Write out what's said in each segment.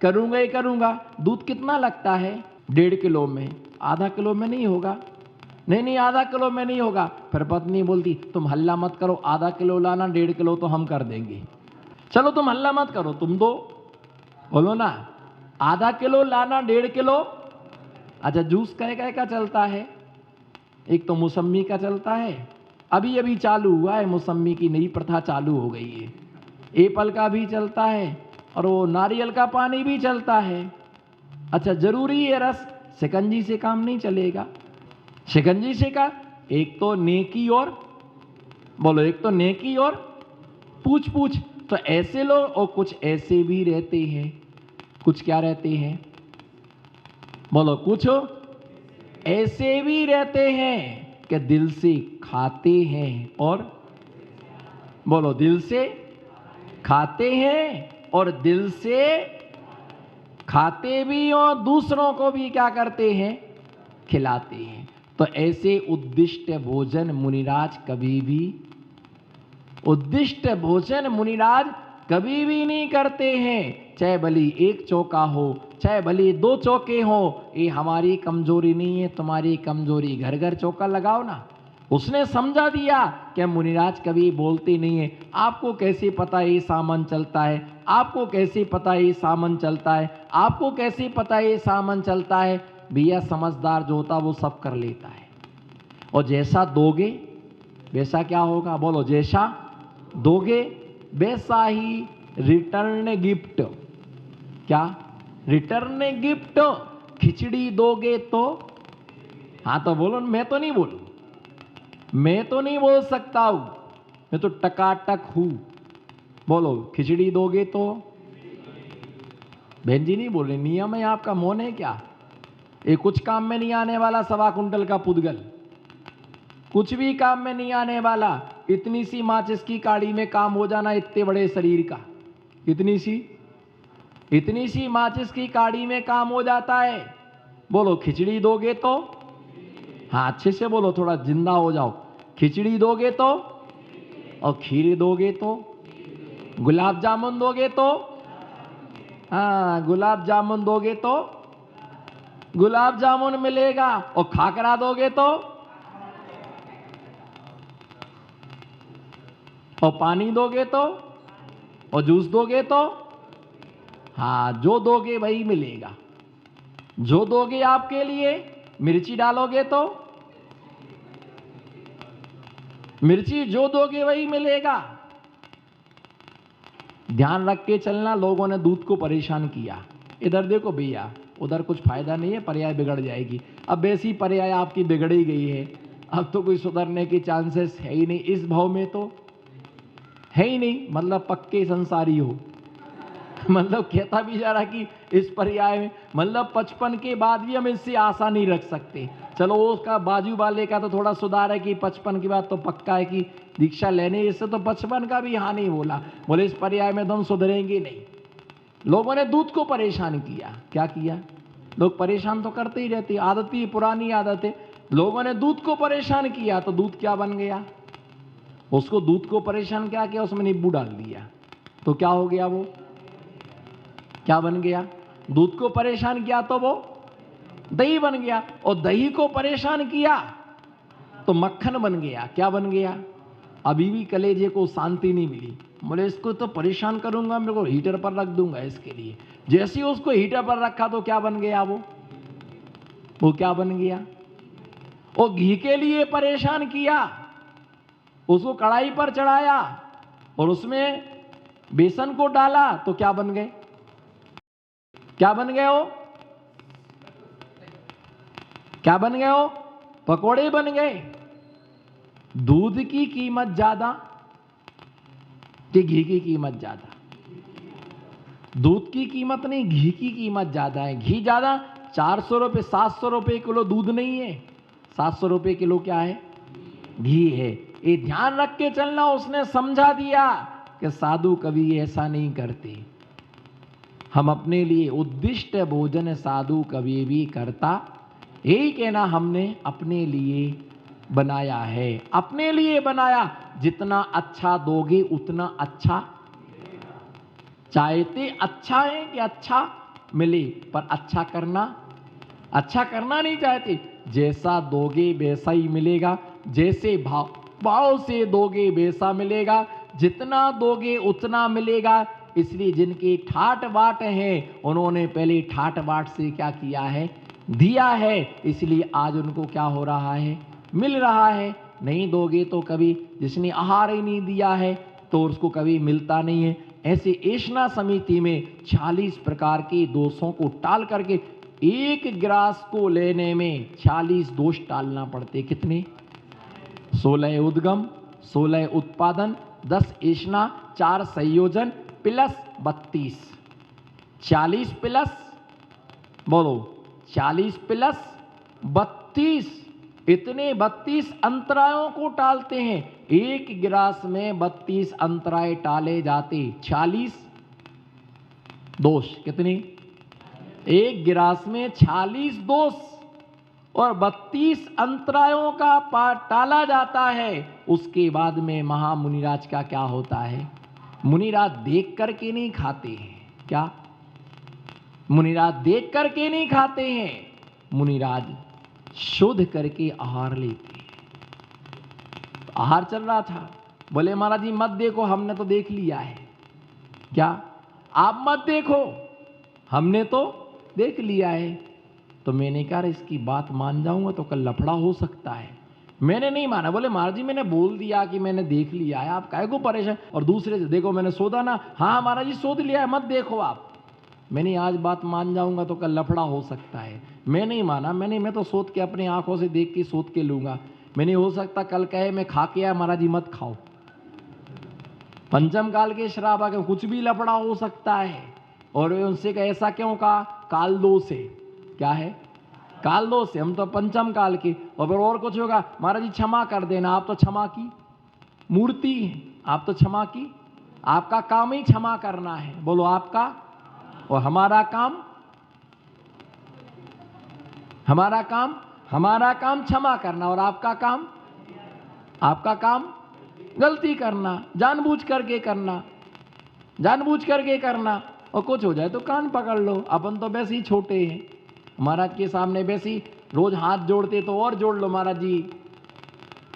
करूंगा ही करूंगा। दूध कितना लगता है? 1.5 किलो में, आधा किलो में नहीं होगा। नहीं आधा किलो में नहीं होगा। फिर पत्नी बोलती तुम हल्ला मत करो, आधा किलो लाना, 1.5 किलो तो हम कर देंगे। चलो तुम हल्ला मत करो, तुम दो, बोलो ना आधा किलो लाना, 1.5 किलो। अच्छा जूस कह का चलता है? एक तो मौसम्मी का चलता है, अभी अभी चालू हुआ है, मौसम्मी की नई प्रथा चालू हो गई है। एप्पल का भी चलता है और वो नारियल का पानी भी चलता है। अच्छा जरूरी है रस, शिकंजी से काम नहीं चलेगा। शिकंजी से का एक तो नेकी और बोलो, एक तो नेकी और पूछ पूछ। तो ऐसे लोग और कुछ ऐसे भी रहते हैं। कुछ क्या रहते हैं? बोलो, कुछ ऐसे भी रहते हैं कि दिल से खाते हैं और बोलो, दिल से खाते हैं और दिल से खाते भी और दूसरों को भी क्या करते हैं? खिलाते हैं। तो ऐसे उद्दिष्ट भोजन मुनिराज कभी भी, उद्दिष्ट भोजन मुनिराज कभी भी नहीं करते हैं। चाहे भली 1 चौका हो, चाहे भली 2 चौके हो, ये हमारी कमजोरी नहीं है, तुम्हारी कमजोरी। घर घर चौका लगाओ ना। उसने समझा दिया कि मुनिराज कभी बोलते नहीं है। आपको कैसे पता ये सामान चलता है? आपको कैसे पता ये सामान चलता है? आपको कैसे पता ये सामान चलता है? भैया समझदार जो होता वो सब कर लेता है। और जैसा दोगे वैसा क्या होगा? बोलो, जैसा दोगे वैसा ही रिटर्न गिफ्ट। क्या? Return gift. खिचड़ी दोगे तो, हाँ तो बोलो, मैं तो नहीं बोलूं, मैं तो नहीं बोल सकता हूं, मैं तो टकाटक हूं। बोलो, खिचड़ी दोगे तो। बहन जी नहीं बोल रहे, नियम है आपका, मौन है क्या? ये कुछ काम में नहीं आने वाला 1.25 कुंटल का पुद्गल, कुछ भी काम में नहीं आने वाला। इतनी सी माचिस की काड़ी में काम हो जाना इतने बड़े शरीर का। इतनी सी माचिस की काड़ी में काम हो जाता है। बोलो, खिचड़ी दोगे तो। हाँ अच्छे से बोलो, थोड़ा जिंदा हो जाओ। खिचड़ी दोगे तो, और खीर दोगे तो, गुलाब जामुन दोगे तो, हाँ गुलाब जामुन दोगे तो गुलाब जामुन मिलेगा, और खाकरा दोगे तो, और पानी दोगे तो, और जूस दोगे तो, हाँ जो दोगे वही मिलेगा। जो दोगे आपके लिए, मिर्ची डालोगे तो, मिर्ची जो दोगे वही मिलेगा। ध्यान रख के चलना। लोगों ने दूध को परेशान किया। इधर देखो भैया, उधर कुछ फायदा नहीं है, पर्याय बिगड़ जाएगी। अब वैसी पर्याय आपकी बिगड़ ही गई है, अब तो कोई सुधरने की चांसेस है ही नहीं। इस भाव में तो है ही नहीं, मतलब पक्के संसारी हो। मतलब कहता भी जा रहा कि इस पर्याय में, मतलब 55 के बाद भी हम इससे आशा नहीं रख सकते। चलो उसका बाजू वाले का तो थोड़ा सुधार है कि 55 के बाद तो पक्का है कि दीक्षा लेने, इससे तो 55 का भी हाँ नहीं बोला। बोले इस पर्याय में तो हम सुधरेंगे नहीं। लोगों ने दूध को परेशान किया। क्या किया? लोग परेशान तो करते ही रहते, आदत ही, पुरानी आदत है। लोगों ने दूध को परेशान किया तो दूध क्या बन गया? उसको दूध को परेशान क्या किया? उसमें नींबू डाल दिया तो क्या हो गया? वो क्या बन गया? दूध को परेशान किया तो वो दही बन गया, और दही को परेशान किया तो मक्खन बन गया। क्या बन गया? अभी भी कलेजे को शांति नहीं मिली। बोले इसको तो परेशान करूंगा, मेरे को हीटर पर रख दूंगा इसके लिए। जैसे ही उसको हीटर पर रखा तो क्या बन गया? वो क्या बन गया? वो घी के लिए परेशान किया, उसको कढ़ाई पर चढ़ाया और उसमें बेसन को डाला तो क्या बन गए? क्या बन गए हो? क्या बन गए हो? पकोड़े बन गए। दूध की कीमत ज्यादा कि घी की कीमत ज्यादा? दूध की कीमत नहीं, घी की कीमत ज्यादा है। घी ज्यादा, 400 रुपये 700 रुपये किलो दूध नहीं है, 700 रुपये किलो क्या है? घी है। ये ध्यान रख के चलना। उसने समझा दिया कि साधु कभी ऐसा नहीं करते। हम अपने लिए उद्दिष्ट भोजन साधु कभी भी करता, यही कहना हमने अपने लिए बनाया है। अपने लिए बनाया। जितना अच्छा दोगे उतना अच्छा। चाहते अच्छा है कि अच्छा मिले, पर अच्छा करना नहीं चाहते। जैसा दोगे वैसा ही मिलेगा, जैसे भाव से दोगे वैसा मिलेगा, जितना दोगे उतना मिलेगा। इसलिए जिनके ठाट बाट हैं उन्होंने पहले ठाट बाट से क्या किया है, दिया है, इसलिए आज उनको क्या हो रहा है, मिल रहा है। नहीं दोगे तो कभी, जिसने आहार ही नहीं दिया है तो उसको कभी मिलता नहीं है। ऐसे ऐष्णा समिति में 40 प्रकार के दोषों को टाल करके एक गिलास को लेने में 40 दोष टालना पड़ते। कितने? 16 उद्गम, 16 उत्पादन, 10 ऐष्णा, 4 संयोजन प्लस 32। 40 प्लस, बोलो 40 प्लस 32, इतने 32 अंतरायों को टालते हैं। एक गिलास में 32 अंतराय टाले जाते, 40 दोष। कितने? एक गिलास में 40 दोष और 32 अंतरायों का पाठ टाला जाता है। उसके बाद में महामुनिराज का क्या होता है? मुनिराज देख करके नहीं खाते हैं। क्या? मुनिराज देख करके नहीं खाते हैं, मुनिराज शोध करके आहार लेते हैं। आहार चल रहा था, बोले महाराज जी मत देखो, हमने तो देख लिया है। क्या? आप मत देखो, हमने तो देख लिया है। तो मैंने कहा इसकी बात मान जाऊंगा तो कल लफड़ा हो सकता है। मैंने नहीं माना। बोले महाराज जी मैंने बोल दिया कि मैंने देख लिया है, आप काहे को परेशान। और दूसरे से देखो मैंने सोधा ना, हाँ महाराज जी सोध लिया है, मत देखो आप। मैंने आज बात मान जाऊंगा तो कल लफड़ा हो सकता है। मैं नहीं माना, मैं तो सोच के अपनी आंखों से देख के सोच के लूंगा। मैंने हो सकता कल कहे मैं खा के आया, महाराज जी मत खाओ। पंचम काल के श्राप आके कुछ भी लफड़ा हो सकता है। और उनसे कहा ऐसा क्यों कहा? काल दो से। क्या है? काल दो से। हम तो पंचम काल के। और कुछ होगा, महाराज जी क्षमा कर देना, आप तो क्षमा की मूर्ति हैं, आप तो क्षमा की, आपका काम ही क्षमा करना है। बोलो आपका और हमारा काम क्षमा करना, और आपका काम गलती करना, जानबूझ करके करना। और कुछ हो जाए तो कान पकड़ लो। अपन तो वैसे ही छोटे हैं, महाराज के सामने वैसे ही रोज हाथ जोड़ते तो और जोड़ लो,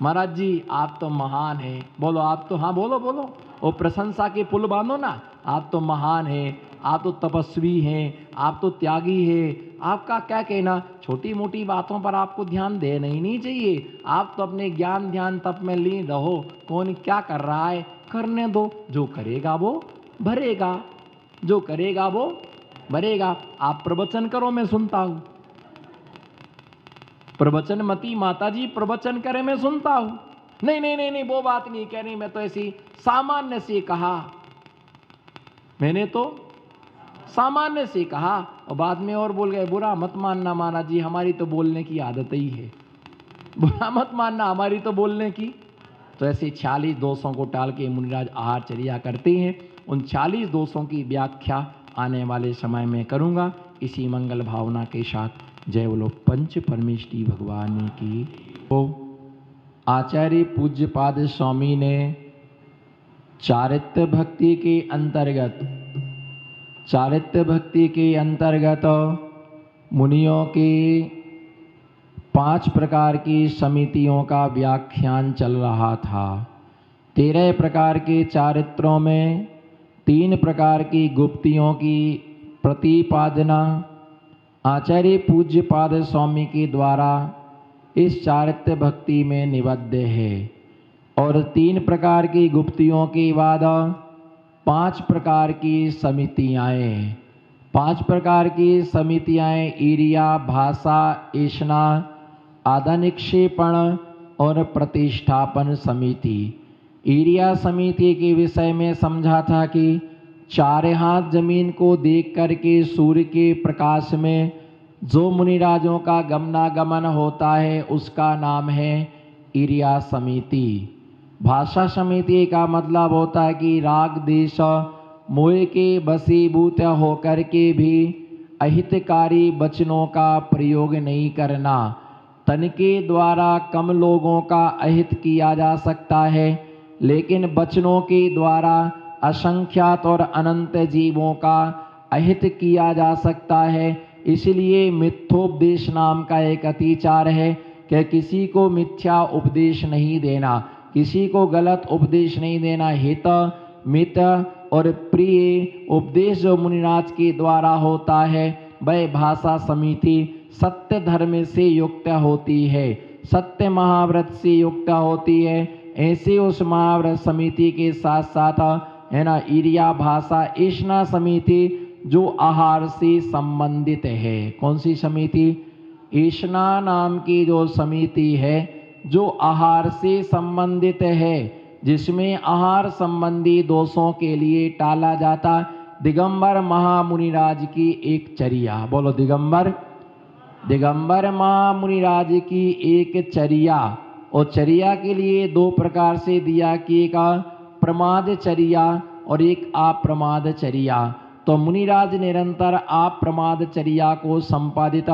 महाराज जी आप तो महान हैं। बोलो आप तो, हाँ बोलो और प्रशंसा के पुल बांधो ना। आप तो महान हैं, आप तो तपस्वी हैं, आप तो त्यागी हैं। आपका क्या कहना? छोटी मोटी बातों पर आपको ध्यान देना ही नहीं चाहिए। आप तो अपने ज्ञान ध्यान तप में लीन रहो। कौन क्या कर रहा है करने दो, जो करेगा वो भरेगा। आप प्रवचन करो, मैं सुनता हूं। प्रवचन मती माता जी प्रवचन करे, मैं सुनता हूं। नहीं वो बात नहीं कहनी, मैं तो ऐसी सामान्य से कहा, मैंने तो सामान्य से कहा। और बाद में और बोल गए बुरा मत मानना महाराज जी, हमारी तो बोलने की आदत ही है, बुरा मत मानना हमारी तो बोलने की। तो ऐसे 40 दोषों को टाल के मुनिराज आहार चर्या करते हैं। उन 40 दोषों की व्याख्या आने वाले समय में करूंगा। इसी मंगल भावना के साथ जय बोलो पंच परमेष्टि भगवान की। तो आचार्य पूज्यपाद स्वामी ने चारित्र भक्ति के अंतर्गत मुनियों के 5 प्रकार की समितियों का व्याख्यान चल रहा था। 13 प्रकार के चारित्रों में 3 प्रकार की गुप्तियों की प्रतिपादना आचार्य पूज्यपाद स्वामी के द्वारा इस चारित्र भक्ति में निबद्ध है। और 3 प्रकार की गुप्तियों के बाद 5 प्रकार की समितियाँ। 5 प्रकार की समितियाँ ईरिया, भाषा, ऐष्णा, आदानिक्षेपण और प्रतिष्ठापन समिति। ईरिया समिति के विषय में समझा था कि 4 हाथ जमीन को देख करके सूर्य के प्रकाश में जो मुनिराजों का गमनागमन होता है उसका नाम है ईरिया समिति। भाषा समिति का मतलब होता है कि राग देश मोह के वशीभूत होकर के भी अहितकारी वचनों का प्रयोग नहीं करना। तन के द्वारा कम लोगों का अहित किया जा सकता है, लेकिन वचनों के द्वारा असंख्यात और अनंत जीवों का अहित किया जा सकता है। इसलिए मिथ्योपदेश नाम का एक अतिचार है कि किसी को मिथ्या उपदेश नहीं देना, किसी को गलत उपदेश नहीं देना। हित, मित और प्रिय उपदेश जो मुनिराज के द्वारा होता है वह भाषा समिति सत्य धर्म से युक्त होती है, सत्य महाव्रत से युक्त होती है। ऐसे उस महाव्रत समिति के साथ साथ है ना ईरिया भाषा ऐष्णा समिति जो आहार से संबंधित है। कौन सी समिति? ऐष्णा नाम की जो समिति है जो आहार से संबंधित है, जिसमें आहार संबंधी दोषों के लिए टाला जाता। दिगंबर महामुनिराज की एक चर्या, बोलो दिगंबर महामुनिराज की एक चर्या, और चर्या के लिए दो प्रकार से दिया कि एक प्रमाद चर्या और एक अप्रमाद चर्या। तो मुनिराज निरंतर अप्रमाद चर्या को संपादित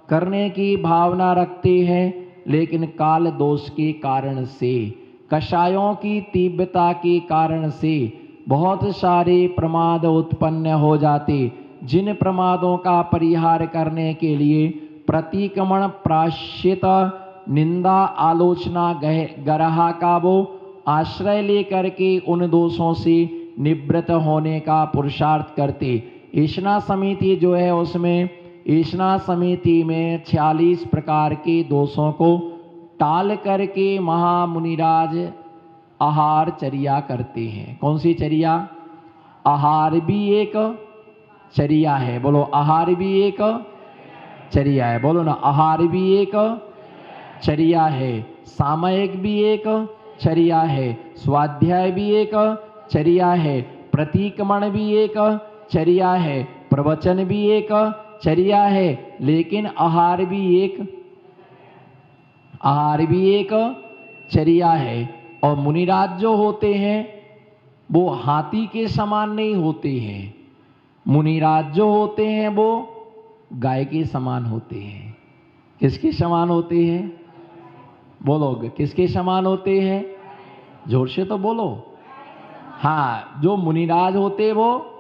करने की भावना रखते हैं, लेकिन काल दोष के कारण से, कषायों की तीव्रता के कारण से बहुत सारे प्रमाद उत्पन्न हो जाते, जिन प्रमादों का परिहार करने के लिए प्रतिक्रमण, प्रायश्चित, निंदा, आलोचना, गरहा का वो आश्रय लेकर के उन दोषों से निवृत्त होने का पुरुषार्थ करते। ऐष्णा समिति जो है उसमें, ऐष्णा समिति में 46 प्रकार के दोषों को टाल करके महामुनिराज आहार चर्या करते हैं। कौन सी चर्या? आहार भी एक चर्या है, बोलो आहार भी एक चर्या है, बोलो ना आहार भी एक चर्या है, सामयिक भी एक चर्या है, स्वाध्याय भी एक चर्या है, प्रतिक्रमण भी एक चर्या है, प्रवचन भी एक चर्या है, लेकिन आहार भी एक चर्या है। और मुनिराज जो होते हैं वो हाथी के समान नहीं होते हैं, मुनिराज जो होते हैं वो गाय के समान होते हैं। किसके समान होते हैं? बोलोगे किसके समान होते हैं? जोर से तो बोलो। हाँ, जो मुनिराज होते वो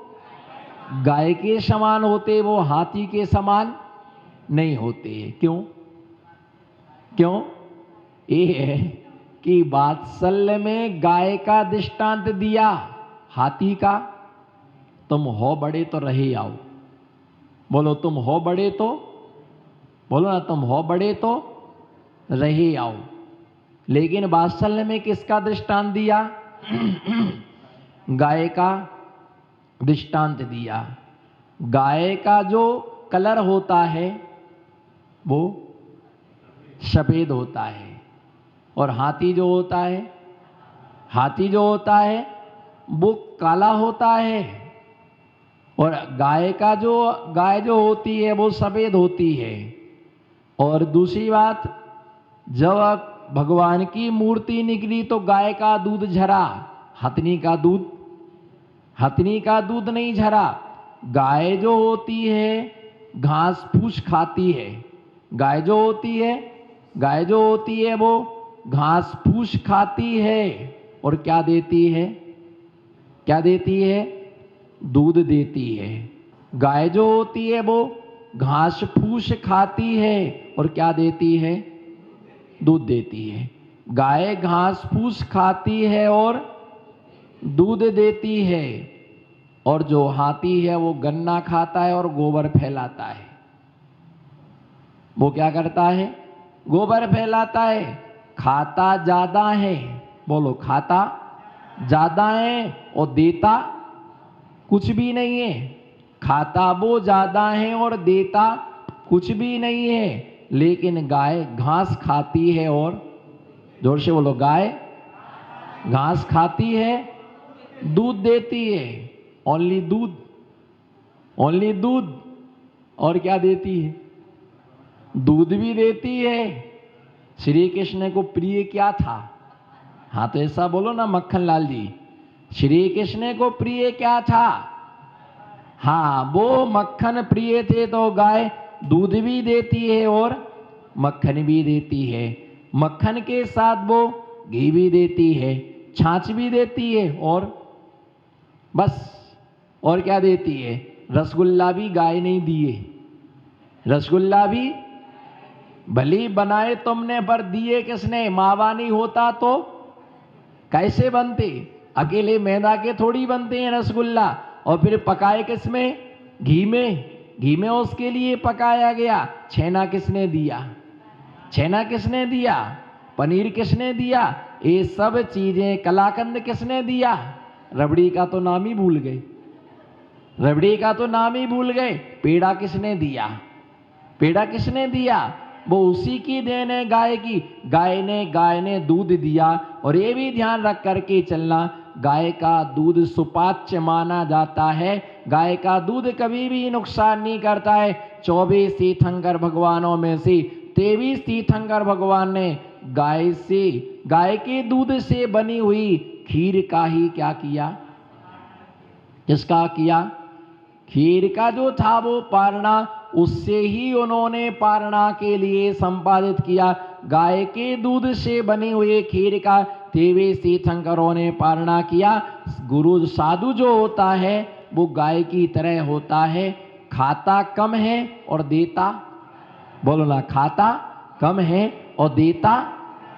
गाय के समान होते, वो हाथी के समान नहीं होते। क्यों? ये है कि वात्सल्य में गाय का दृष्टांत दिया, हाथी का। तुम हो बड़े तो रहे आओ, बोलो तुम हो बड़े तो, बोलो ना तुम हो बड़े तो रहे आओ। लेकिन वात्सल्य में किसका दृष्टांत दिया? गाय का दृष्टांत दिया। गाय का जो कलर होता है वो सफेद होता है, और हाथी जो होता है वो काला होता है, और गाय जो होती है वो सफेद होती है। और दूसरी बात, जब भगवान की मूर्ति निकली तो गाय का दूध झरा, हथनी का दूध नहीं झरा। गाय जो होती है घास फूस खाती है, गाय जो होती है वो घास फूस खाती है, और क्या देती है? दूध देती है। गाय जो होती है वो घास फूस खाती है और क्या देती है? दूध देती है। गाय घास फूस खाती है और दूध देती है, और जो हाथी है वो गन्ना खाता है और गोबर फैलाता है। वो क्या करता है? गोबर फैलाता है। खाता ज्यादा है, बोलो खाता ज्यादा है और देता कुछ भी नहीं है। खाता वो ज्यादा है और देता कुछ भी नहीं है। लेकिन गाय घास खाती है, और जोर से बोलो, गाय घास खाती है, दूध देती है। ओनली दूध। और क्या देती है? दूध भी देती है। श्री कृष्ण को प्रिय क्या था? हाँ तो ऐसा बोलो ना मक्खन लाल जी, श्री कृष्ण को प्रिय क्या था? हाँ, वो मक्खन प्रिय थे, तो गाय दूध भी देती है और मक्खन भी देती है। मक्खन के साथ वो घी भी देती है, छाछ भी देती है, और बस और क्या देती है? रसगुल्ला भी गाय नहीं दिए, रसगुल्ला भी भली बनाए तुमने पर दिए किसने? मावा नहीं होता तो कैसे बनते? अकेले मैदा के थोड़ी बनते हैं रसगुल्ला, और फिर पकाए किसमें? घी में। घी में उसके लिए पकाया गया। छेना किसने दिया? छेना किसने दिया? पनीर किसने दिया? ये सब चीजें, कलाकंद किसने दिया? रबड़ी का तो नाम ही भूल गए, रबड़ी का तो नाम ही भूल गए। पेड़ा किसने दिया? पेड़ा किसने दिया? वो उसी की देन है, गाय की। गाय ने दूध दिया। और ये भी ध्यान रख करके चलना, गाय का दूध सुपाच्य माना जाता है। गाय का दूध कभी भी नुकसान नहीं करता है। 24 तीर्थंकर भगवानों में से 23 तीर्थंकर भगवान ने गाय के दूध से बनी हुई खीर का ही क्या किया? किसका किया? खीर का जो था वो पारणा, उससे ही उन्होंने पारणा के लिए संपादित किया। गाय के दूध से बनी हुई खीर का 23 तीर्थंकरों ने पारणा किया। गुरु साधु जो होता है वो गाय की तरह होता है, खाता कम है और देता, बोलो ना, खाता कम है और देता।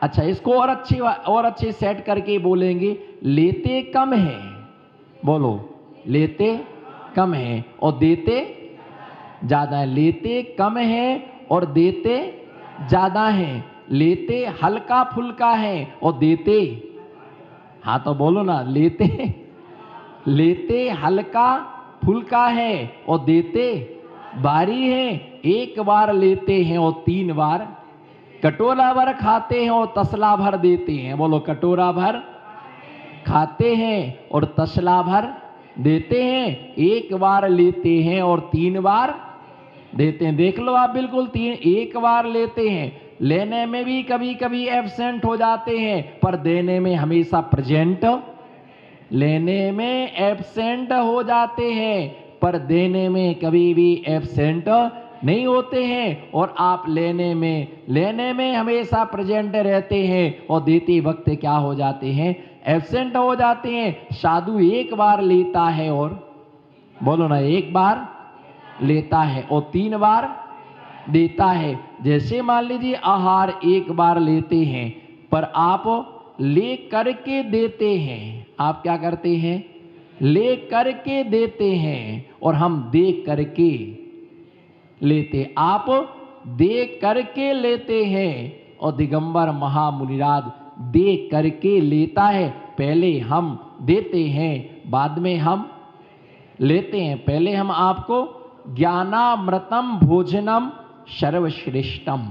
अच्छा, इसको और अच्छे सेट करके बोलेंगे, लेते कम है, बोलो, लेते कम है और देते ज्यादा है। लेते कम है और देते ज्यादा है। लेते हल्का फुल्का है और देते, हाँ तो बोलो ना, लेते हल्का फुल्का है और देते भारी है। एक बार लेते हैं और 3 बार, कटोरा भर खाते हैं और तसला भर देते हैं, बोलो, कटोरा भर खाते हैं और तसला भर देते हैं। एक बार लेते हैं और 3 बार देते हैं। देख लो आप, बिल्कुल एक बार लेते हैं। लेने में भी कभी कभी एब्सेंट हो जाते हैं, पर देने में हमेशा प्रेजेंट। लेने में एब्सेंट हो जाते हैं, पर देने में कभी भी एब्सेंट नहीं होते हैं। और आप लेने में हमेशा प्रेजेंट रहते हैं और देते वक्त क्या हो जाते हैं? एब्सेंट हो जाते हैं। साधु एक बार लेता है और, बोलो ना, एक बार लेता है और 3 बार देता है। जैसे मान लीजिए आहार एक बार लेते हैं, पर आप ले करके देते हैं। आप क्या करते हैं? ले करके देते हैं, और हम दे करके लेते। आप दे करके लेते हैं और दिगंबर महामुनिराज दे करके लेता है। पहले हम देते हैं, बाद में हम लेते हैं। पहले हम आपको ज्ञानामृतम भोजनम सर्वश्रेष्ठम,